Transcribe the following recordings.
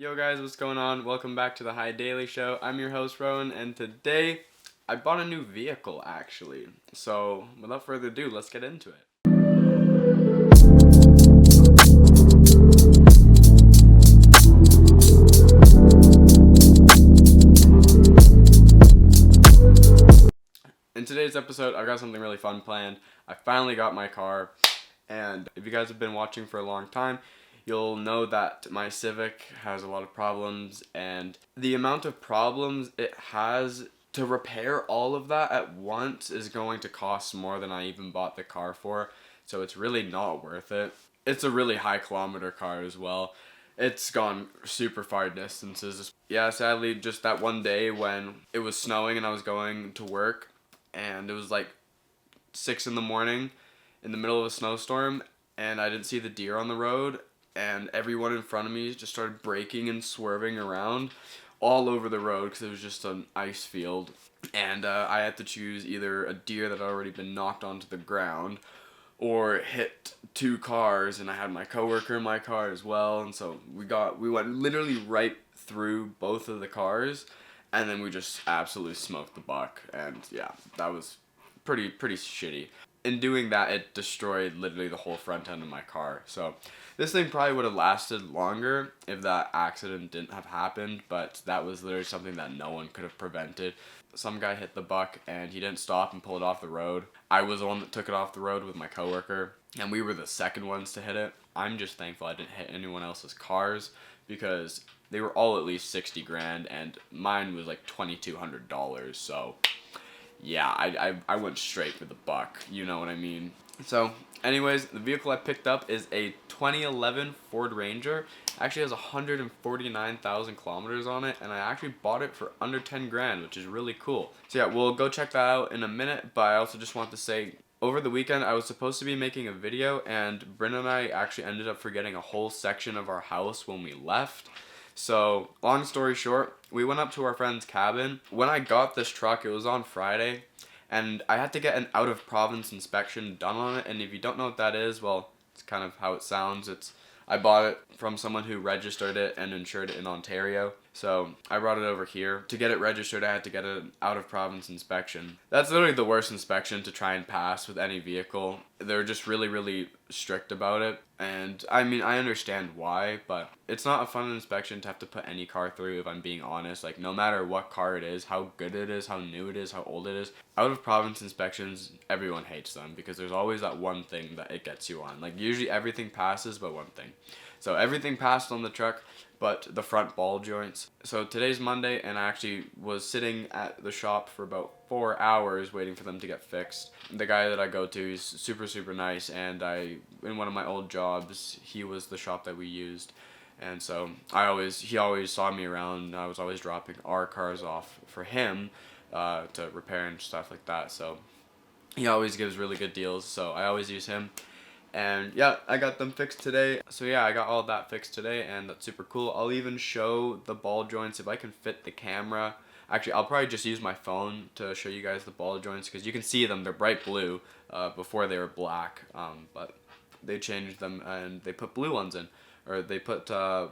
Yo guys, what's going on? Welcome back to the High Daily Show. I'm your host Rowan, and today I bought a new vehicle actually. So without further ado, let's get into it. In today's episode, I've got something really fun planned. I finally got my car, and if you guys have been watching for a long time, you'll know that my Civic has a lot of problems, and the amount of problems it has to repair all of that at once is going to cost more than I even bought the car for, so it's really not worth it. It's a really high kilometer car as well. It's gone super far distances. Yeah, sadly, just that one day when it was snowing and I was going to work, and it was like 6 in the morning in the middle of a snowstorm, and I didn't see the deer on the road, and everyone in front of me just started braking and swerving around all over the road because it was just an ice field, and I had to choose either a deer that had already been knocked onto the ground or hit two cars, and I had my coworker in my car as well, and so we went literally right through both of the cars, and then we just absolutely smoked the buck, and yeah, that was pretty shitty. In doing that, it destroyed literally the whole front end of my car. So this thing probably would have lasted longer if that accident didn't have happened, but that was literally something that no one could have prevented. Some guy hit the buck and he didn't stop and pull it off the road. I was the one that took it off the road with my coworker, and we were the second ones to hit it. I'm just thankful I didn't hit anyone else's cars because they were all at least 60 grand and mine was like $2,200. So yeah, I went straight for the buck, you know what I mean? So, anyways, the vehicle I picked up is a 2011 Ford Ranger. Actually has 149,000 kilometers on it, and I actually bought it for under 10 grand, which is really cool. So yeah, we'll go check that out in a minute, but I also just want to say, over the weekend, I was supposed to be making a video, and Bryn and I actually ended up forgetting a whole section of our house when we left. So, long story short, we went up to our friend's cabin. When I got this truck, it was on Friday, and I had to get an out-of-province inspection done on it, and if you don't know what that is, well, it's kind of how it sounds. I bought it from someone who registered it and insured it in Ontario. So I brought it over here. To get it registered, I had to get an out-of-province inspection. That's literally the worst inspection to try and pass with any vehicle. They're just really strict about it. And I mean, I understand why, but it's not a fun inspection to have to put any car through, if I'm being honest. Like, no matter what car it is, how good it is, how new it is, how old it is, out-of-province inspections, everyone hates them because there's always that one thing that it gets you on. Like, usually everything passes but one thing. So everything passed on the truck but the front ball joints. So today's Monday, and I actually was sitting at the shop for about 4 hours waiting for them to get fixed. The guy that I go to is super nice, and in one of my old jobs, he was the shop that we used. And so he always saw me around, and I was always dropping our cars off for him to repair and stuff like that. So he always gives really good deals, so I always use him. And yeah, I got them fixed today. So yeah, I got all that fixed today, and that's super cool. I'll even show the ball joints if I can fit the camera. Actually, I'll probably just use my phone to show you guys the ball joints because you can see them. They're bright blue. Before they were black, but they changed them and they put blue ones in, or they put a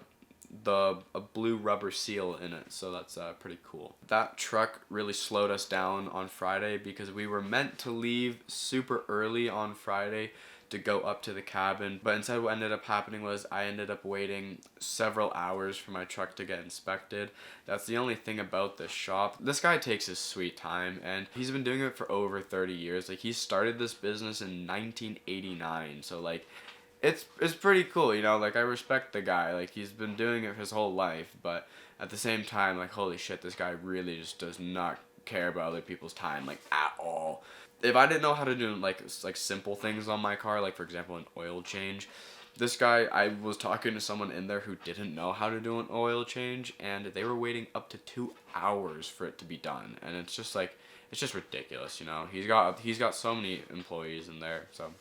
blue rubber seal in it, so that's pretty cool. That truck really slowed us down on Friday because we were meant to leave super early on Friday to go up to the cabin, but instead what ended up happening was I ended up waiting several hours for my truck to get inspected. That's the only thing about this shop. This guy takes his sweet time, and he's been doing it for over 30 years. Like, he started this business in 1989, so like it's pretty cool, you know. Like, I respect the guy. Like, he's been doing it his whole life, but at the same time, like, holy shit, this guy really just does not care about other people's time, like, at all. If I didn't know how to do like simple things on my car, like for example an oil change, this guy, I was talking to someone in there who didn't know how to do an oil change, and they were waiting up to 2 hours for it to be done, and it's just like, it's just ridiculous, you know. He's got so many employees in there, so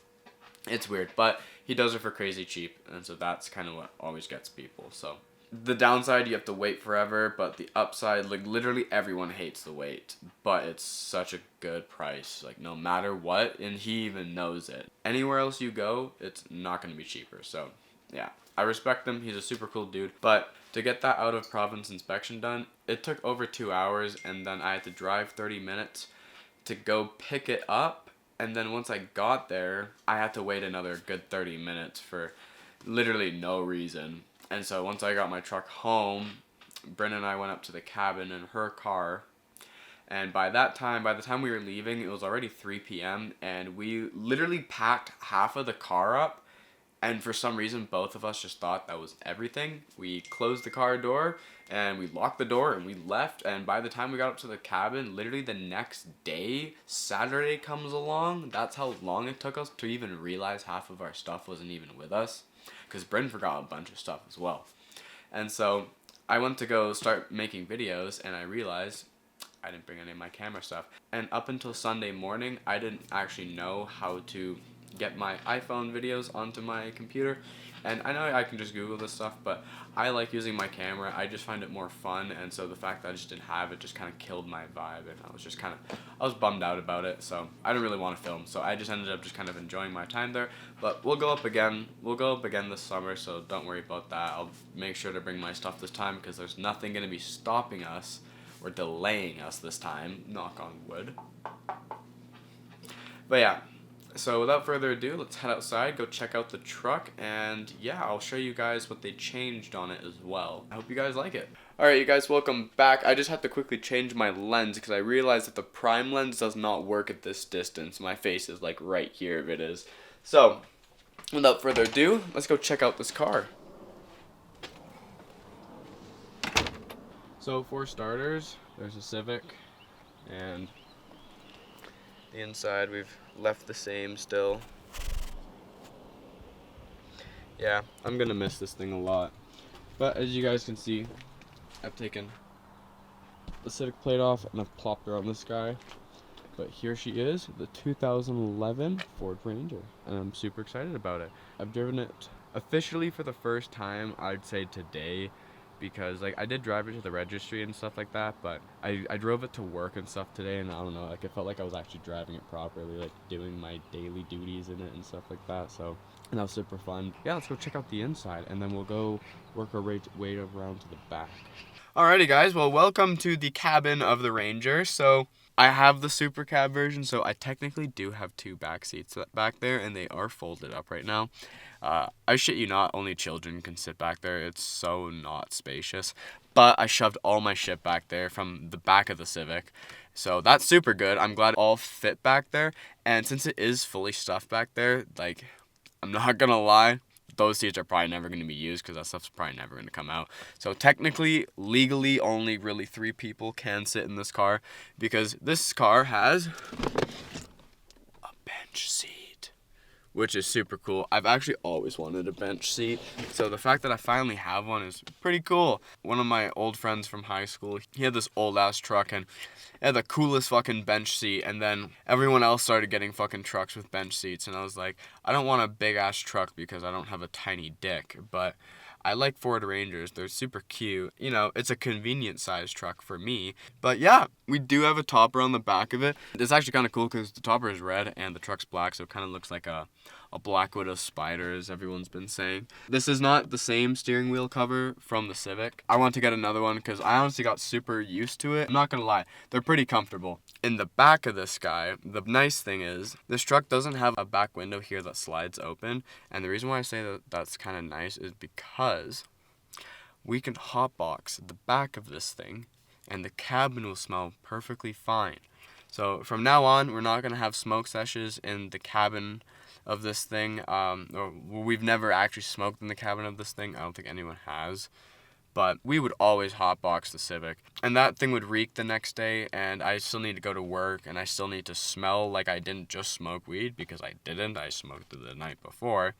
it's weird, but he does it for crazy cheap, and so that's kind of what always gets people. So the downside, you have to wait forever, but the upside, like, literally everyone hates the wait, but it's such a good price, like, no matter what, and he even knows it. Anywhere else you go, it's not going to be cheaper, so yeah, I respect him. He's a super cool dude, but To get that out of province inspection done, it took over 2 hours, and then I had to drive 30 minutes to go pick it up. And then once I got there, I had to wait another good 30 minutes for literally no reason. And so once I got my truck home, Bryn and I went up to the cabin in her car. And by the time we were leaving, it was already 3 p.m. and we literally packed half of the car up. And for some reason, both of us just thought that was everything. We closed the car door and we locked the door and we left. And by the time we got up to the cabin, literally the next day, Saturday comes along. That's how long it took us to even realize half of our stuff wasn't even with us. Because Bryn forgot a bunch of stuff as well. And so I went to go start making videos and I realized I didn't bring any of my camera stuff. And up until Sunday morning, I didn't actually know how to get my iPhone videos onto my computer. And I know I can just Google this stuff, but I like using my camera. I just find it more fun, and so the fact that I just didn't have it just kind of killed my vibe, and I was bummed out about it, so I didn't really want to film, so I just ended up just kind of enjoying my time there. But we'll go up again this summer, so don't worry about that. I'll make sure to bring my stuff this time, because there's nothing going to be stopping us or delaying us this time, knock on wood. But yeah. So without further ado, let's head outside, go check out the truck, and yeah, I'll show you guys what they changed on it as well. I hope you guys like it. Alright, you guys, welcome back. I just had to quickly change my lens because I realized that the prime lens does not work at this distance. My face is like right here if it is. So, without further ado, let's go check out this car. So for starters, there's a Civic, and the inside we've left the same still. Yeah, I'm gonna miss this thing a lot. But as you guys can see, I've taken the Civic plate off and I've plopped her on this guy. But here she is, the 2011 Ford Ranger, and I'm super excited about it. I've driven it officially for the first time, I'd say today, because like I did drive it to the registry and stuff like that, but I drove it to work and stuff today, and I don't know, like it felt like I was actually driving it properly, like doing my daily duties in it and stuff like that. So, and that was super fun. Yeah, let's go check out the inside, and then we'll go work our way around to the back. Alrighty guys, well, welcome to the cabin of the Ranger. So I have the Super Cab version, so I technically do have two back seats back there, and they are folded up right now. I shit you not, only children can sit back there. It's so not spacious. But I shoved all my shit back there from the back of the Civic. So that's super good. I'm glad it all fit back there. And since it is fully stuffed back there, like, I'm not gonna lie, those seats are probably never going to be used because that stuff's probably never going to come out. So technically, legally, only really 3 people can sit in this car because this car has a bench seat, which is super cool. I've actually always wanted a bench seat, so the fact that I finally have one is pretty cool. One of my old friends from high school, he had this old ass truck and it had the coolest fucking bench seat, and then everyone else started getting fucking trucks with bench seats, and I was like, I don't want a big ass truck because I don't have a tiny dick, but I like Ford Rangers. They're super cute. You know, it's a convenient sized truck for me. But yeah, we do have a topper on the back of it. It's actually kind of cool because the topper is red and the truck's black, so it kind of looks like a Black Widow spider, as everyone's been saying. This is not the same steering wheel cover from the Civic. I want to get another one because I honestly got super used to it. I'm not gonna lie, they're pretty comfortable. In the back of this guy, the nice thing is this truck doesn't have a back window here that slides open, and the reason why I say that that's kind of nice is because we can hotbox the back of this thing and the cabin will smell perfectly fine. So from now on, we're not gonna have smoke sessions in the cabin of this thing. Or we've never actually smoked in the cabin of this thing. I don't think anyone has. But we would always hotbox the Civic. And that thing would reek the next day, and I still need to go to work, and I still need to smell like I didn't just smoke weed, because I didn't. I smoked it the night before.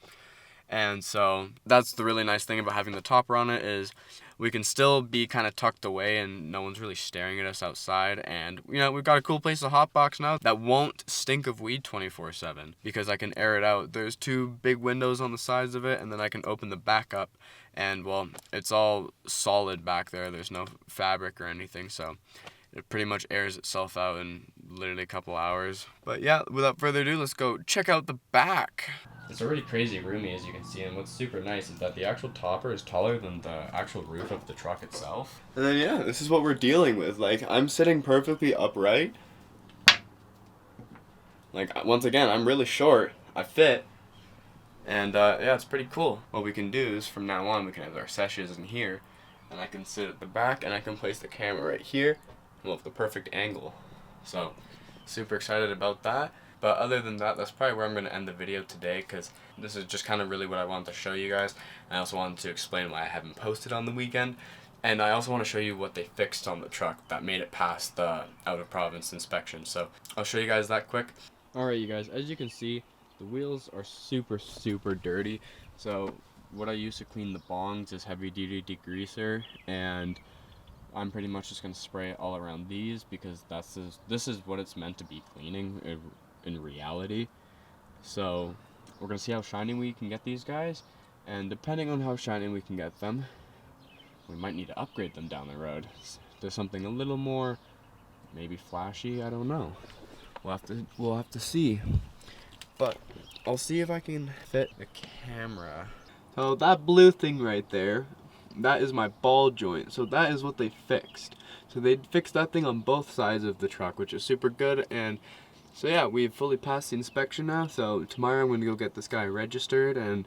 And so that's the really nice thing about having the topper on it, is we can still be kind of tucked away and no one's really staring at us outside. And, you know, we've got a cool place to hotbox now that won't stink of weed 24/7 because I can air it out. There's 2 big windows on the sides of it, and then I can open the back up, and, well, it's all solid back there. There's no fabric or anything, so it pretty much airs itself out in literally a couple hours. But yeah, without further ado, let's go check out the back. It's already crazy roomy, as you can see, and what's super nice is that the actual topper is taller than the actual roof of the truck itself. And then yeah, this is what we're dealing with. Like, I'm sitting perfectly upright. Like, once again, I'm really short. I fit. And yeah, it's pretty cool. What we can do is, from now on, we can have our sessions in here, and I can sit at the back, and I can place the camera right here, and we'll have the perfect angle. So, super excited about that. But other than that, that's probably where I'm going to end the video today, because this is just kind of really what I wanted to show you guys. I also wanted to explain why I haven't posted on the weekend. And I also want to show you what they fixed on the truck that made it past the out-of-province inspection. So I'll show you guys that quick. Alright, you guys, as you can see, the wheels are super dirty. So what I use to clean the bongs is heavy-duty degreaser, and I'm pretty much just going to spray it all around these, because this is what it's meant to be cleaning in reality. So we're going to see how shiny we can get these guys, and depending on how shiny we can get them, we might need to upgrade them down the road. There's something a little more maybe flashy, I don't know. We'll have to see. But I'll see if I can fit the camera. So that blue thing right there, that is my ball joint. So that is what they fixed. So they fixed that thing on both sides of the truck, which is super good. And so yeah, we've fully passed the inspection now. So tomorrow I'm going to go get this guy registered and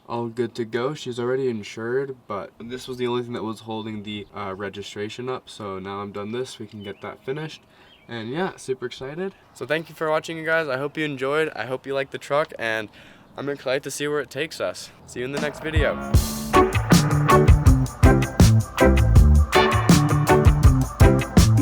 all good to go. She's already insured, but this was the only thing that was holding the registration up. So now I'm done this, we can get that finished. And yeah, super excited. So thank you for watching, you guys. I hope you enjoyed. I hope you liked the truck, and I'm excited to see where it takes us. See you in the next video.